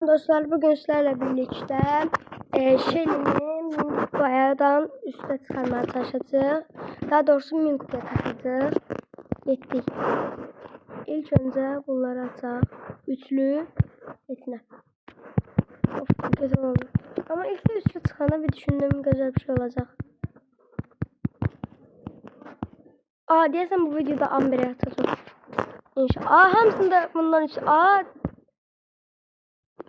Dostlar, bugün sizlerle birlikte Shelly'ni Minkupayadan üste çıkarmaya çalışacağız. Daha doğrusu Minkupaya takacağız. Ettik. İlk önce bunları açaq. Üçlü etine. Of, güzel oldu. Ama ilk de üçlü çıkana bir düşündüm, güzel bir şey olacak. Diyesen bu videoda Amber'e atacağım. İnşallah. Hamsında bundan üç.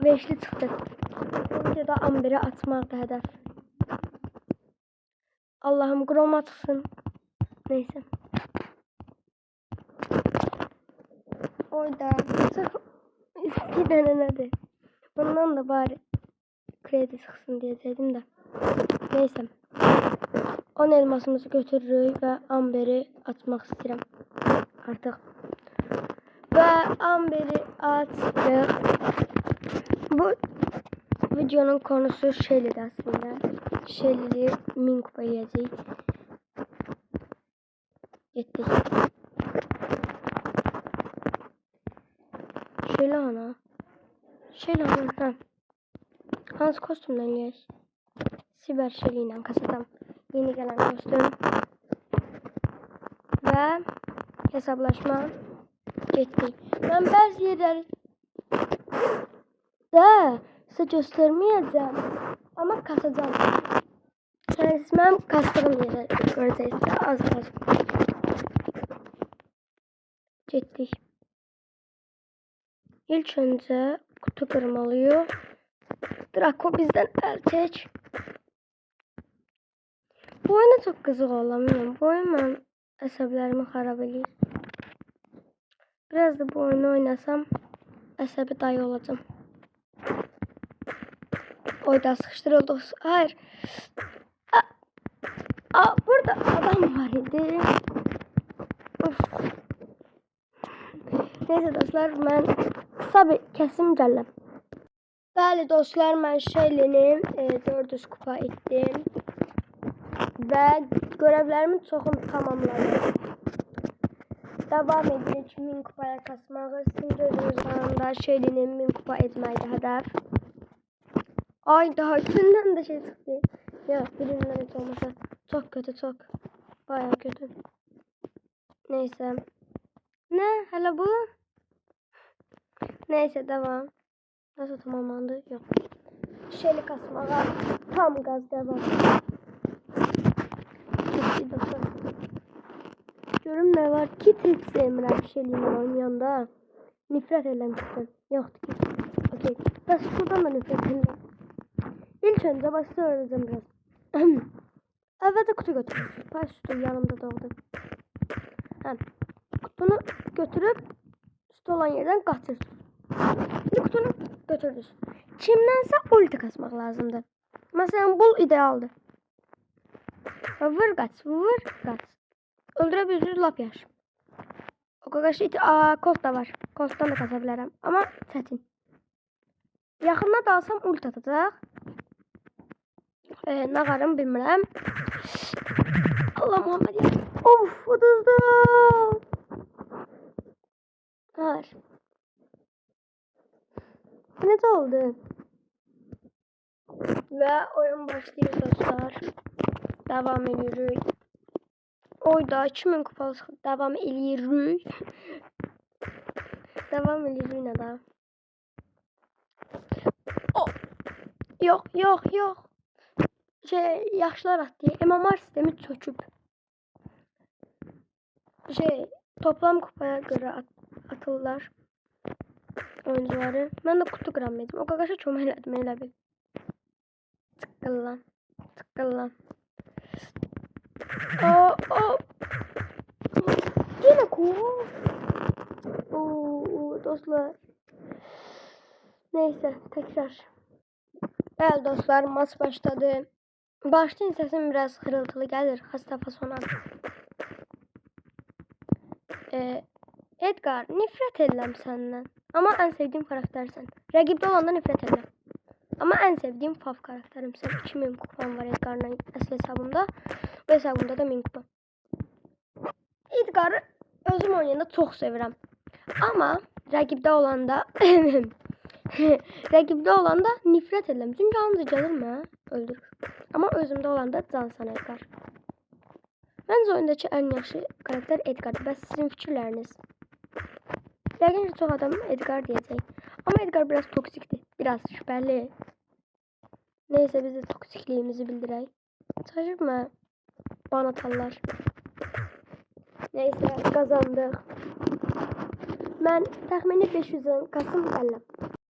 Beşli çıktı. Ya da Amber'e atmak da hedef. Allah'ım Grom atsın. Neyse. Orada bir tane nedir? Bundan da bari kredi çıksın diyecektim de. Neyse. 10 elmasımızı götürürük ve Amber'i atmak istedim. Artık. Ve Amber'i attık. Bu videonun konusu Shelly'di aslında. Shelly'yi Minkupa yiyecek. Gittik. Shelly ana. Shelly ana. Hans kostümden yiyiz. Siber Shelly ile kasadan yeni gelen kostüm. Ve hesaplaşma getdik. Ben bazı yerler de size göstermeyeceğim. Ama kasacağım. Yani ben kastırım yerler göreceğiz. Az. Getdik. İlk önce kutu kırmalıyor. Draco bizden el çek. Bu oyuna çok kızık olamıyorum. Bu oyun ben əsəblərimi xarab edir. Biraz da bu oyunu oynasam əsəbi dayı olacağım. Oyda sıkıştırıldı. Hayır. Burada adam var idi. Of. Neyse dostlar, ben kısa bir kesim gələm. Bəli dostlar, mən Shelly'ni 400 kupa etdim. Ve görevlerimin çoxunu tamamladım. Devam edirik Minkupaya kasmağı. Sizin gözünüz yanında Shelly'ni Minkupa etməkdə hədəf. Ay, daha içinden de şey çıktı. Ya birinden hiç olmasa. Çok kötü, çok. Bayağı kötü. Neyse. Ne? Hala bu? Neyse, devam. Nasıl tamamlandı? Yok. Shelly kasmağa tam gaz devam. Görüm ne var ki hiç sevmirəm Shelly'yle oynayanda. Nifret eləmişdim. Yoktu ki. Okey. Ben şuradan da nifret eləmişdim. İlk önce başta öğreneceğim biraz. Evet, kutu götürürüz. Başta yanımda doğdu. Kutunu götürüp üstü olan yerden kaçırırız. Şimdi kutunu götürürüz. Kimdense ulti kasmak lazımdı. Mesela bu idealdi. Vur kaç, vur kaç. Öldürebilirsiniz, lap yaş. O kadar şey. Colt da var. Colt'tan da kaçabilirim. Ama çetin. Yaxına dalsam ult atacaq. Ne qarım bilmirəm. Allah Muhammed ya. Of, uduzdu. Hayır. Ne oldu? Ve oyun başlıyor dostlar. Devam ediyoruz. Oyda 2000 kupalı devam ediyoruz. Devam ediyoruz ne daha? Oh. Yok. Yaşlar attı. MMR sistemi çöküp. Toplam kupaya göre atırlar oyuncuları. Ben de kutu gram yedim. O kadar çok elədim, elə bil. Tıkkıllan. Yine cool. Dostlar. Neyse, tekrar. Evet dostlar, maç başladı. Başlayın, sesim biraz hırıltılı gelir. Hasta fasona. Edgar, nifret edirəm səndən. Ama en sevdiğim karaktersen. Rəqibdə olanda nifret edirəm. Ama en sevdiğim fav karakterim sen. 2000 kupam var Edgar'la əsl hesabımda. Bu hesabımda da 1000 kupa. Edgar'ı özüm oynayanda çok sevirəm. Ama rəqibdə olanda Rəqibdə olanda nifrət edirəm. Çünki hamısı gəlir mənə öldürür. Amma özümdə olanda cansan Edgar. Məncə oyundakı ən yaxşı karakter Edgar'dır. Bəs sizin fikirləriniz? Yəqin ki, çox adam Edgar deyəcək. Amma Edgar biraz toksikdir. Biraz şübhəli. Neyse biz de toksikliyimizi bildirək. Şaşırtma. Ban atarlar. Neyse kazandık. Mən təxmini 500'ün kasım gələm.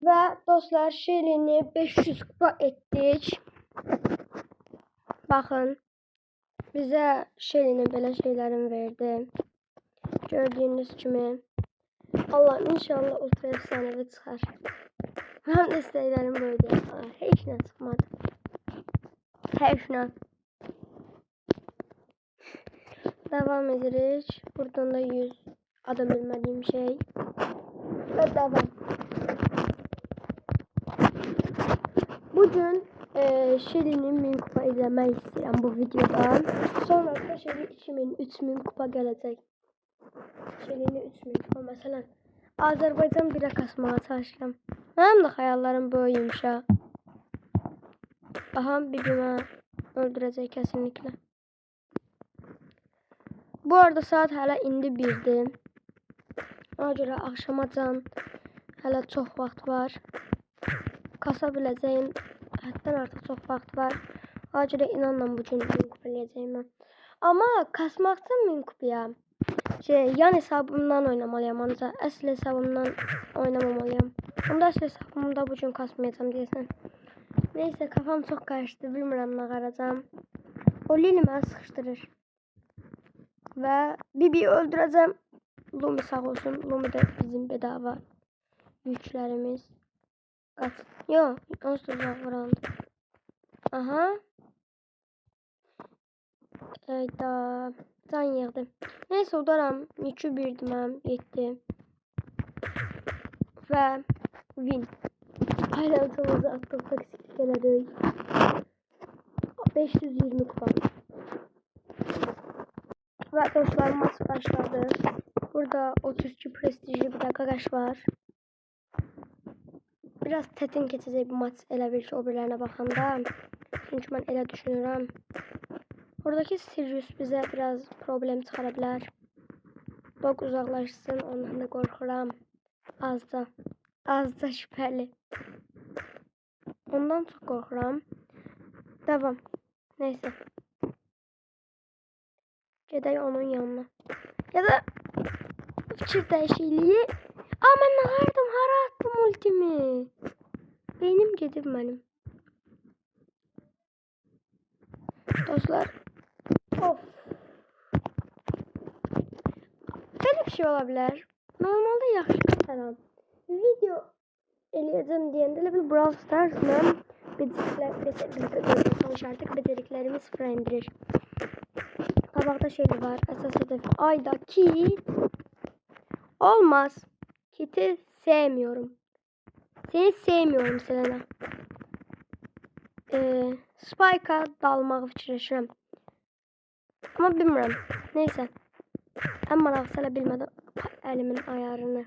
Və dostlar şirini 500 kupa etdik. Baxın. Bizə şirini belə şeylərin verdi. Gördüyünüz kimi. Allah inşallah ultra efsanevi çıxar. Mənim də istəklərim böyüdü. Heç nə çıxmadı. Heç nə. Devam edirik. Buradan da 100 adam bilmediğim şey. Ve devam. Bugün Şirin'in 1000 kupa izlemek istedim bu videoda. Sonra da Şirin 2000, 3000 kupa gelecek. Şirin'i 3000 kupa mesela. Azerbaycan bira kasmağa çalışıram. Benim de hayallerim böyüymüş ha. Aha bir gün öldürecek kesinlikle. Bu arada saat hala indi 1'dir. Ona görə axşamacan hələ çox vaxt var. Kasa biləcəyim həddən artıq çox vaxt var. Ona görə inanla bu gün 1000 kupa eləyəcəyim mən. Amma kasmaq üçün 1000 kupaya yan hesabımdan oynamalıyam. Ancaq əsl hesabımdan oynamamalıyam. Onda əsl hesabımda bu gün kasmayacağım deyəsən. Neyse kafam çok karıştı. Bilmirəm nə qaracam. O Lili məni sıxışdırır. Ve Bibi'yi öldüreceğim. Lumi sağ olsun. Lumi de bizim bedava yüklerimiz. Kaç. Yok. Onsuz da vurandı. Aha. Eyda. Can yığdı. Neyse udaram. Yükü birdim. Yetti. Ve win. Hayatımızı attık. Taksiklik elədik. 520 kupa. Ve dostlar maç başladı. Burada 32 prestijli bir arkadaş var. Biraz tetin keçəcək bu maç elə bil ki, o birilərinə baxanda. Çünki mən elə düşünürəm. Oradakı Sirius bizə biraz problem çıxara bilər. Dog uzaqlaşsın, ondan da qorxuram. Azca. Azca şübhəli. Ondan çox qorxuram. Devam. Neyse. Gedək onun yanına. Ya da fikir dəyişikliyi. Aa mən nə hardım? Hara attım ultimi? Beynim gedib mənim. Dostlar. Of. Belə bir şey ola bilər. Normalde yaxşı qataram. Video eləyəcəm deyəndə elə bil Brawl Stars mən beceriklərimi sıfıra indirir. Qabaqda şey var. Əsas hedef. Ayda kit. Olmaz. Kit'i sevmiyorum. Seni sevmiyorum Selena. Spike'a dalmağı fikirləşirəm. Amma bilmirəm. Neyse. Ən maraqlısı elə bilmədim elimin ayarını.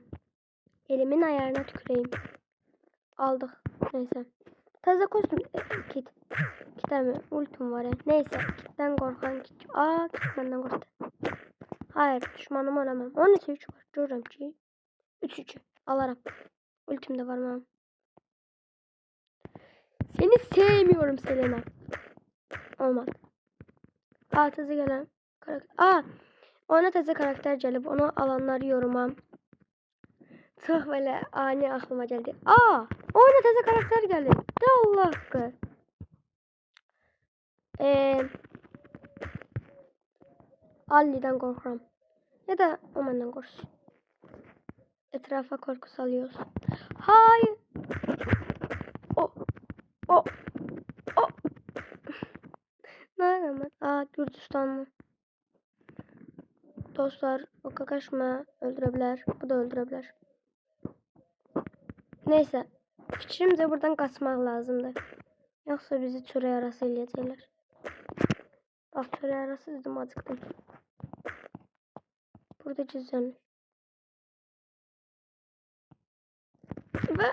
Elimin ayarına tüküreyim. Aldık. Neyse. Taze kostüm kit. Kitler mi? Ultim var ya. Neyse. Kitten korkan kit. Aa kit benden korktu. Hayır. Düşmanım olamam. 13 3 var. Görürüm ki. 3 alarım. Ultim de var mı? Seni sevmiyorum Selena. Olmadı. Aa teze gelen karakter. Aa ona teze karakter gelip onu alanlar yoruma. Çok böyle ani aklıma geldi. Aa ona teze karakter geldi. De Allah hakkı. Ali'den korkuyorum. Ya da o benden korksun. Etrafa korku salıyoruz. Hayır. O. Nerede? Aa Gürcistanlı. Dostlar o kakaşma öldürebilir. Bu da öldürebilir. Neyse. Fikrimce buradan kaçmak lazımdı. Yoksa bizi çöre yarası eləyəcəklər. Bak çöre yarası dedim acıktım. Burada gizlenir. Ve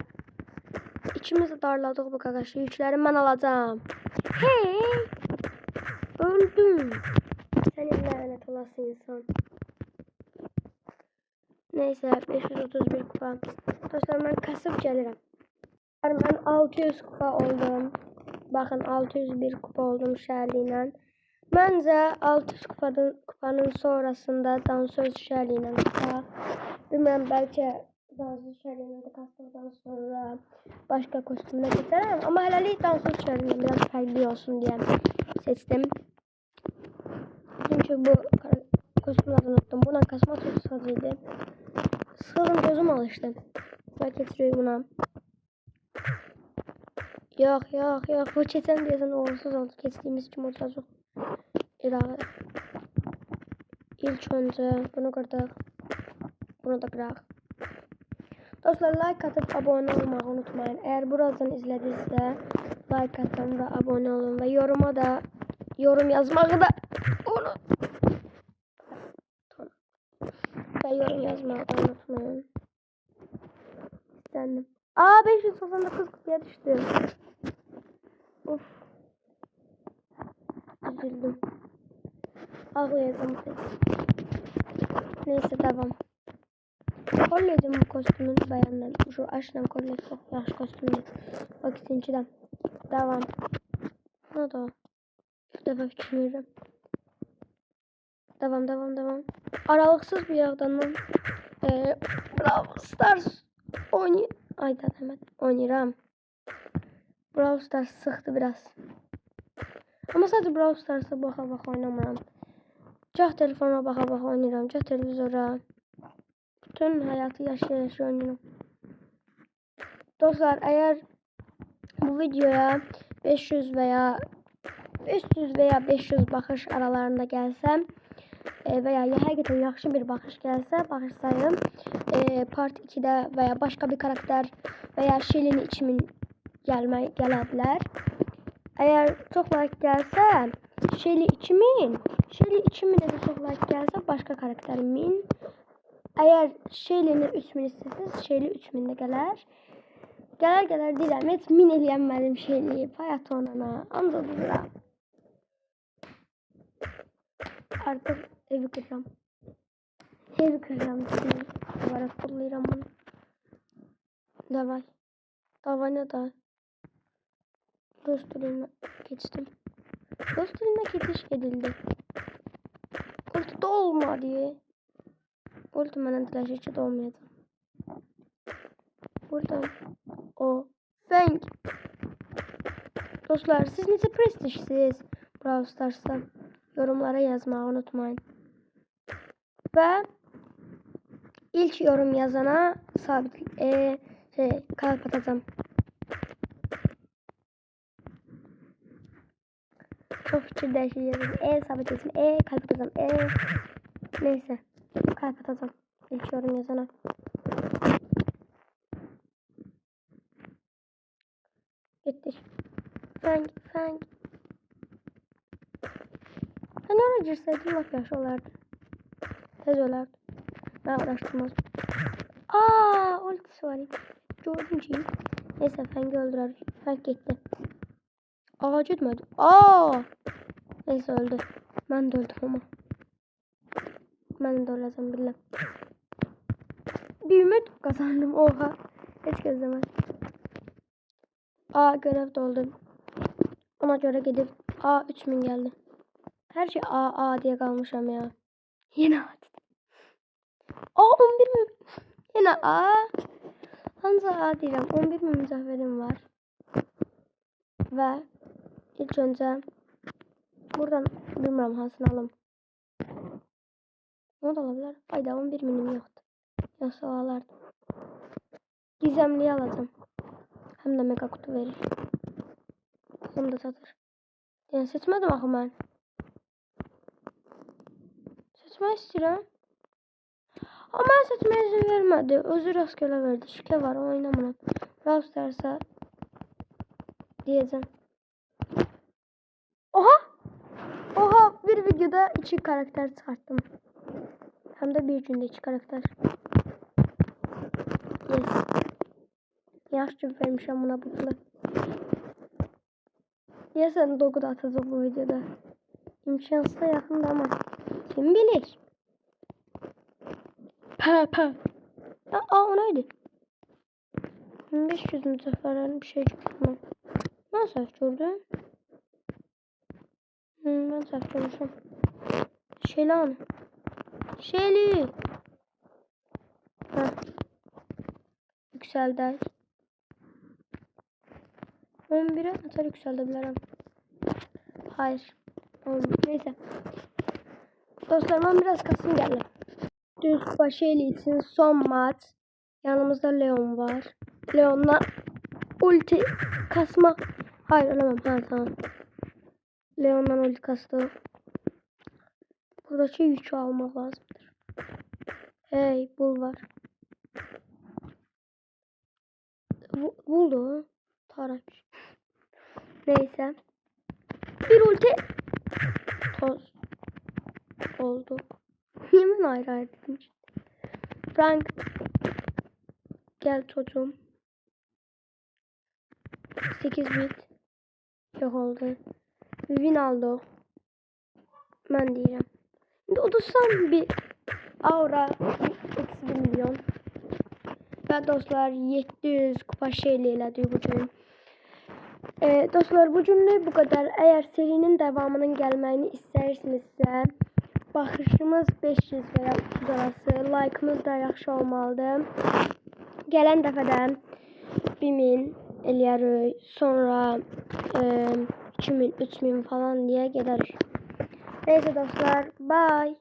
İkimiz darladık bu arkadaşlar. Yükleri ben alacağım. Hey! Öldüm. Sen lanet olası insan. Neyse 531 kupa. Dostlar ben kasıp gelirim. Ben 600 kupa oldum. Bakın 601 kupa oldum şerliyle. Bence 600 kupanın sonrasında dansöz şerliyle kupa. Bilmem belki dansöz şerliyle de kastıktan sonra başka kostümle geçerim. Ama helalik dansöz şerliyle biraz farklı olsun diye seçtim. Çünkü bu kostümü adını unuttum. Buna kasma çok sıkıcıydı. Sıkıldım gözüm alıştı. Bak getiriyor buna. Yok. Bu çeten diyorsan uğursuz oldu. Kestiğimiz için biraz yok. İrade. İlk önce bunu kırdık. Bunu da kırak. Dostlar like atıp abone olmayı unutmayın. Eğer buradan izlediyse like atın ve abone olun. Ve yoruma da yorum yazmayı da unutmayın. Ve yorum yazmayı da unutmayın. İstendim. 599 kutuya düştüm. Of. Üzüldüm. Ağlayacağım. Neyse devam. Kolledim bu kostümün bayanlar. Şu aşkla kolle çok yaxşı kostümdür. Bak ikinciden. Devam. Ne da? İlk defa düşünüyorum. Devam. Aralıksız bir yerden Brawl Stars oynayıram. Brawl Stars sıktı biraz. Ama sadece Brawl Stars'a baka oynamıram. Gah telefona baka oynayıram. Gah televizora. Bütün hayatı yaşaya oynayıram. Dostlar eğer bu videoya 500 veya 300 veya 500 bakış aralarında gelsem veya həqiqətən yaxşı bir bakış gelse bağışlayın. Part 2'de veya başka bir karakter veya Shelly'nin içimin gələ bilər. Eğer çok like gelse Shelly içimin de çok like gelse başka karakterimin. Eğer Shelly'nin 3000 istəsiniz Shelly 3000 de gələr. Gələr deyirəm. Heç min eləyənmədim Shelly'yi. Bayat onana. Ancaq dururam. Artık evi kıracağım. Duvara kullayacağım bunu. Davay ne da? Rostulina geçtim. Rostulina geçiş edildi. Ulti de olmadı. Ulti bana dilaşıcı da olmayacak. Burada o Fang. Dostlar siz necə prestijsiz Brawl Stars'ta yorumlara yazmayı unutmayın. Ve ilk yorum yazana sabit kalp atacağım. Çok fikir değiştireceğim. Sabit etsin. Kalp atacağım. Neyse. Kalp atacağım. İlk yorum yazana. Gitti. Fang. Ben ona girseydim laf yaşı olardı. Tez olardı. Ben uğraştırmazdım. Ultisi var. Gördüm ki. Neyse Fang'i öldürer. Fang gitti. Gitmedi. Neyse öldü. Ben de öldüm ama. Ben de öleceğim billah. Bir ümit kazandım. Oha. Hiç gözlemez. Görev doldum. Ona göre gidip 3000 geldi. Her şey diye kalmışam ya. Yine A. 11 mi? Yine A. Hanza A diyeceğim. 11 mi mücevherim var. Ve ilk önce buradan bilmiyorum hansını alalım. Ne da olabilir? Hayda 11 minim yoktu. Yoksa alardım. Gizemliyi alacağım. Hem de mega kutu verir. Hem de satır. Yani seçmedim axı ben. Seçmek istiyorum. Ama seçmeye izin vermedi. Özür rastgele verdi. Şike var oynamıram. Brawl Stars'a diyeceğim. Oha bir videoda 2 karakter çıkarttım. Hem de bir günde 2 karakter. Yaxşı vermişəm buna bu pulu. Deyəsən Dogu da atacaq bu videoda. İmkansıza yaxındır ama kim bilir? Pa. O neydi? 1500 mücevherlerin bir şey çıkmıyor. Nasıl gördün? Ben səhv görmüşəm. Şeyli. Yükseldi. 11'e atar yükseltebilirim. Hayır. Olmuyor. Neyse. Dostlarıma biraz kasım geldi. Düz kupa şeyli için son maç. Yanımızda Leon var. Leon'la ulti kasma. Hayır olamam. Tamam. Leon'dan ulti kastı. Buradaki yükü almak lazımdır. Hey bul var. Buldu. Tarak. Neyse. Bir ulti. Toz. Olduk. Yemin ayrı dedim. Frank. Gel çocuğum. 8 bit. Yok oldu. Win aldı. Ben deyirəm. Şimdi odursam bir aura eksi 1 milyon. Ve dostlar 700 kupa şeyle elədik bugün. Dostlar bugünlük bu kadar. Eğer serinin devamının gelməyini istəyirsinizsə, baxışımız 500 veya 300 arası, like'ımız da yaxşı olmalıdır. Gələn dəfədən 1000 eləyərik, sonra 2000, 3000 falan diye gedərik. Neyse dostlar, bye.